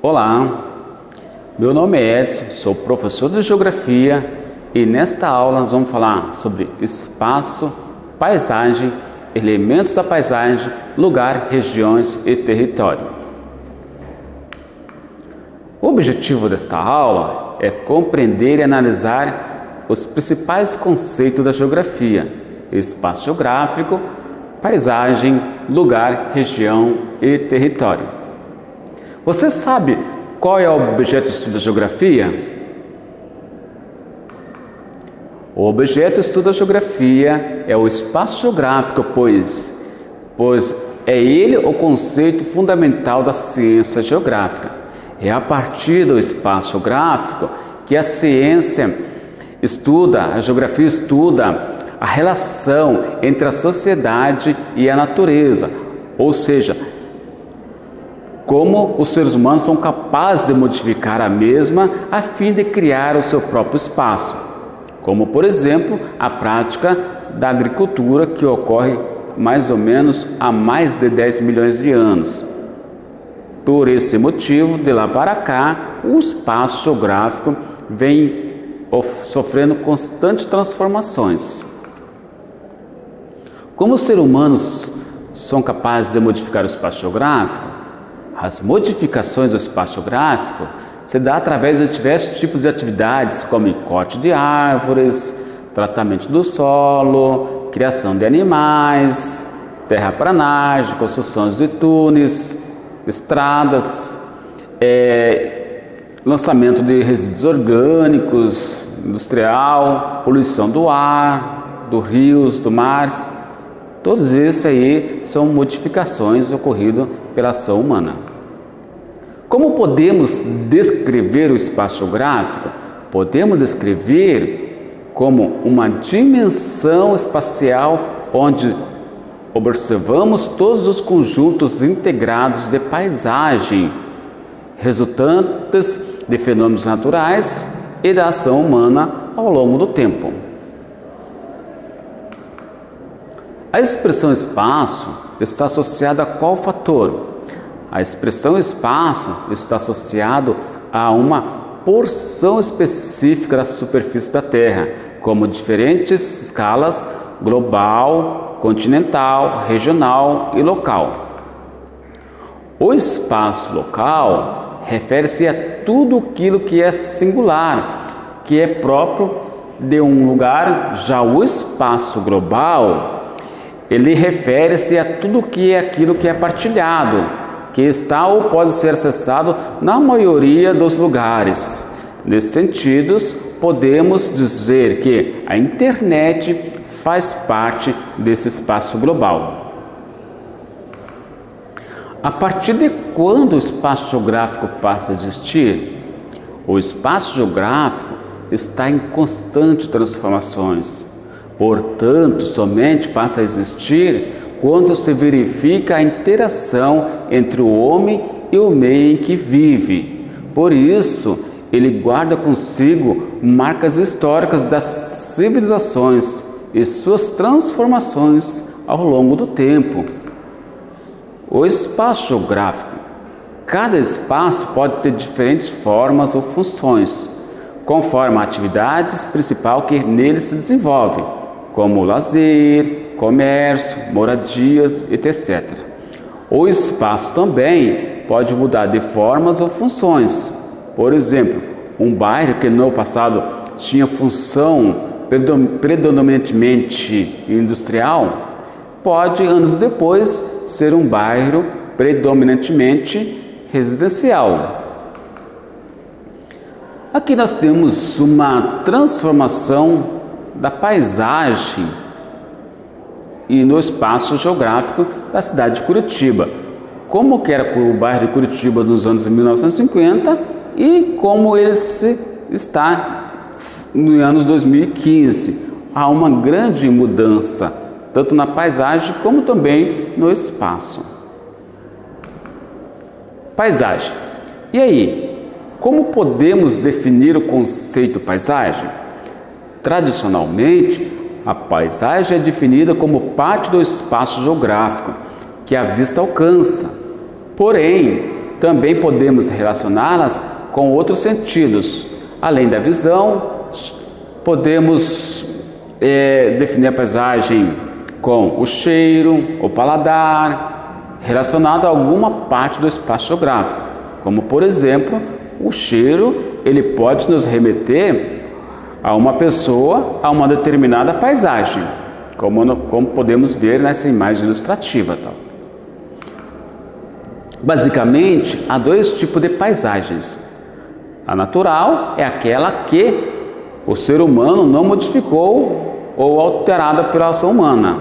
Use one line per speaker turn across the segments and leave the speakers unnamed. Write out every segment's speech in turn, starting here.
Olá, meu nome é Edson, sou professor de Geografia e nesta aula nós vamos falar sobre espaço, paisagem, elementos da paisagem, lugar, regiões e território. O objetivo desta aula é compreender e analisar os principais conceitos da geografia: espaço geográfico, paisagem, lugar, região e território. Você sabe qual é o objeto de estudo da geografia? O objeto de estudo da geografia é o espaço geográfico, pois é ele o conceito fundamental da ciência geográfica. É a partir do espaço geográfico que a ciência estuda, a geografia estuda a relação entre a sociedade e a natureza, ou seja, como os seres humanos são capazes de modificar a mesma a fim de criar o seu próprio espaço, como por exemplo a prática da agricultura que ocorre mais ou menos há mais de 10 milhões de anos. Por esse motivo, de lá para cá, o espaço geográfico vem sofrendo constantes transformações. Como os seres humanos são capazes de modificar o espaço geográfico, as modificações do espaço geográfico se dá através de diversos tipos de atividades, como corte de árvores, tratamento do solo, criação de animais, terraplanagem, construções de túneis, estradas, lançamento de resíduos orgânicos, industrial, poluição do ar, dos rios, do mar. Todos esses aí são modificações ocorridas pela ação humana. Como podemos descrever o espaço geográfico? Podemos descrever como uma dimensão espacial onde observamos todos os conjuntos integrados de paisagem, resultantes de fenômenos naturais e da ação humana ao longo do tempo. A expressão espaço está associada a qual fator? A expressão espaço está associado a uma porção específica da superfície da Terra, como diferentes escalas global, continental, regional e local. O espaço local refere-se a tudo aquilo que é singular, que é próprio de um lugar. Já o espaço global, ele refere-se a tudo que é aquilo que é partilhado, que está ou pode ser acessado na maioria dos lugares. Nesses sentidos, podemos dizer que a internet faz parte desse espaço global. A partir de quando o espaço geográfico passa a existir? O espaço geográfico está em constantes transformações. Portanto, somente passa a existir quando se verifica a interação entre o homem e o meio em que vive. Por isso, ele guarda consigo marcas históricas das civilizações e suas transformações ao longo do tempo. O espaço geográfico. Cada espaço pode ter diferentes formas ou funções, conforme a atividade principal que nele se desenvolve, como lazer, comércio, moradias, etc. O espaço também pode mudar de formas ou funções. Por exemplo, um bairro que no passado tinha função predominantemente industrial, pode anos depois ser um bairro predominantemente residencial. Aqui nós temos uma transformação da paisagem e no espaço geográfico da cidade de Curitiba. Como que era o bairro de Curitiba nos anos 1950 e como ele está nos anos 2015. Há uma grande mudança, tanto na paisagem como também no espaço. Paisagem. E aí, como podemos definir o conceito paisagem? Tradicionalmente, a paisagem é definida como parte do espaço geográfico que a vista alcança. Porém, também podemos relacioná-las com outros sentidos. Além da visão, podemos definir a paisagem com o cheiro, o paladar, relacionado a alguma parte do espaço geográfico. Como, por exemplo, o cheiro, ele pode nos remeter a uma pessoa, a uma determinada paisagem, como podemos ver nessa imagem ilustrativa. Basicamente, há dois tipos de paisagens. A natural é aquela que o ser humano não modificou ou alterada pela ação humana.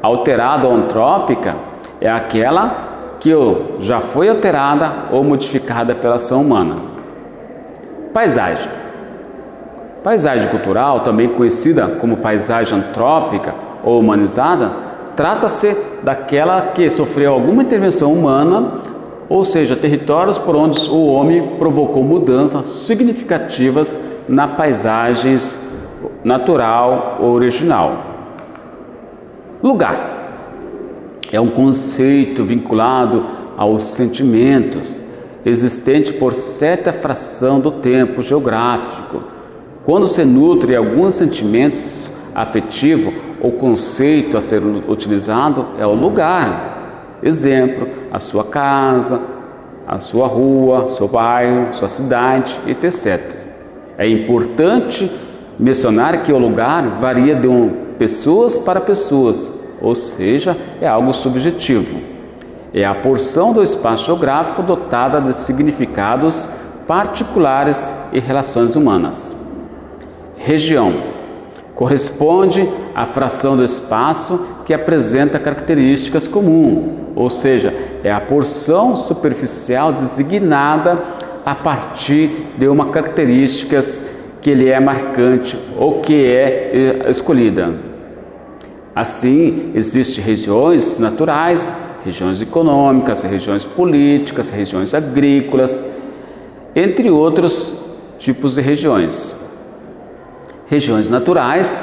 A alterada ou antrópica é aquela que já foi alterada ou modificada pela ação humana. Paisagem. Paisagem cultural, também conhecida como paisagem antrópica ou humanizada, trata-se daquela que sofreu alguma intervenção humana, ou seja, territórios por onde o homem provocou mudanças significativas na paisagem natural ou original. Lugar. É um conceito vinculado aos sentimentos, existente por certa fração do tempo geográfico. Quando se nutre alguns sentimentos afetivos, o conceito a ser utilizado é o lugar. Exemplo, a sua casa, a sua rua, seu bairro, sua cidade, etc. É importante mencionar que o lugar varia de pessoas para pessoas, ou seja, é algo subjetivo. É a porção do espaço geográfico dotada de significados particulares e relações humanas. Região. Corresponde à fração do espaço que apresenta características comuns, ou seja, é a porção superficial designada a partir de uma característica que lhe é marcante ou que é escolhida. Assim, existem regiões naturais, regiões econômicas, regiões políticas, regiões agrícolas, entre outros tipos de regiões. Regiões naturais,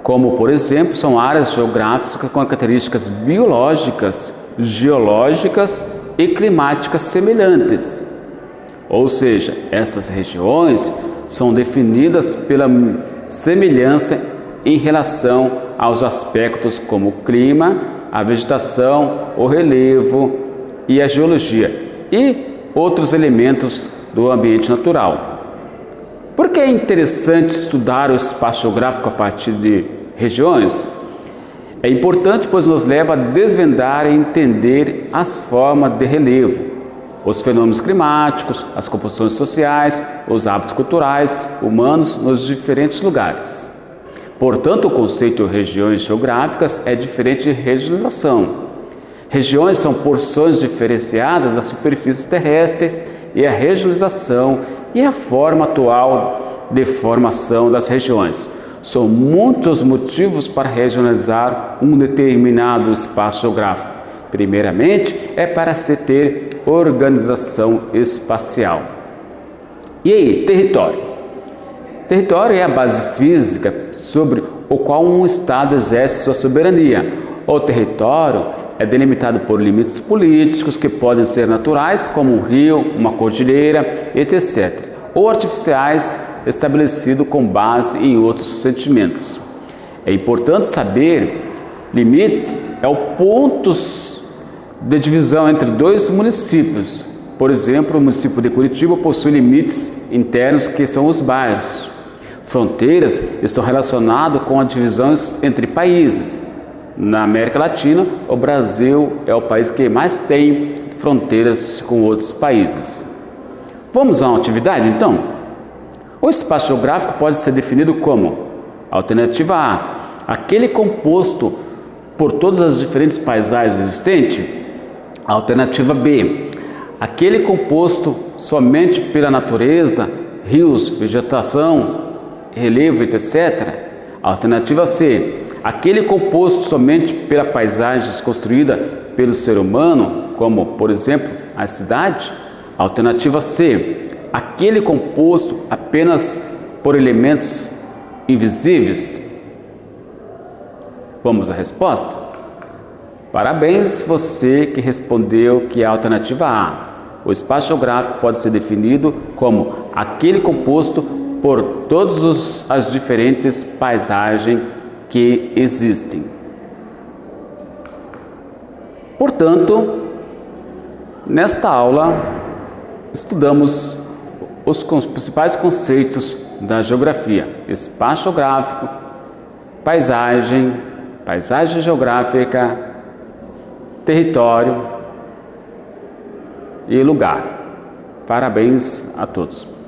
como por exemplo, são áreas geográficas com características biológicas, geológicas e climáticas semelhantes. Ou seja, essas regiões são definidas pela semelhança em relação aos aspectos como o clima, a vegetação, o relevo e a geologia e outros elementos do ambiente natural. Por que é interessante estudar o espaço geográfico a partir de regiões? É importante, pois nos leva a desvendar e entender as formas de relevo, os fenômenos climáticos, as composições sociais, os hábitos culturais humanos nos diferentes lugares. Portanto, o conceito de regiões geográficas é diferente de regionalização. Regiões são porções diferenciadas das superfícies terrestres e a regionalização e a forma atual de formação das regiões. São muitos motivos para regionalizar um determinado espaço geográfico. Primeiramente, é para se ter organização espacial. E aí, território? Território é a base física sobre o qual um Estado exerce sua soberania. O território é delimitado por limites políticos que podem ser naturais, como um rio, uma cordilheira, etc., ou artificiais, estabelecidos com base em outros sentimentos. É importante saber, limites é o pontos de divisão entre dois municípios. Por exemplo, o município de Curitiba possui limites internos que são os bairros. Fronteiras estão relacionadas com as divisões entre países. Na América Latina, o Brasil é o país que mais tem fronteiras com outros países. Vamos a uma atividade, então? O espaço geográfico pode ser definido como: alternativa A, aquele composto por todas as diferentes paisagens existentes. Alternativa B, aquele composto somente pela natureza, rios, vegetação, relevo, etc. Alternativa C, aquele composto somente pela paisagem construída pelo ser humano, como, por exemplo, a cidade. Alternativa C, aquele composto apenas por elementos invisíveis. Vamos à resposta? Parabéns você que respondeu que é a alternativa A. O espaço geográfico pode ser definido como aquele composto por todas as diferentes paisagens que existem. Portanto, nesta aula, estudamos os principais conceitos da geografia: espaço geográfico, paisagem geográfica, território e lugar. Parabéns a todos.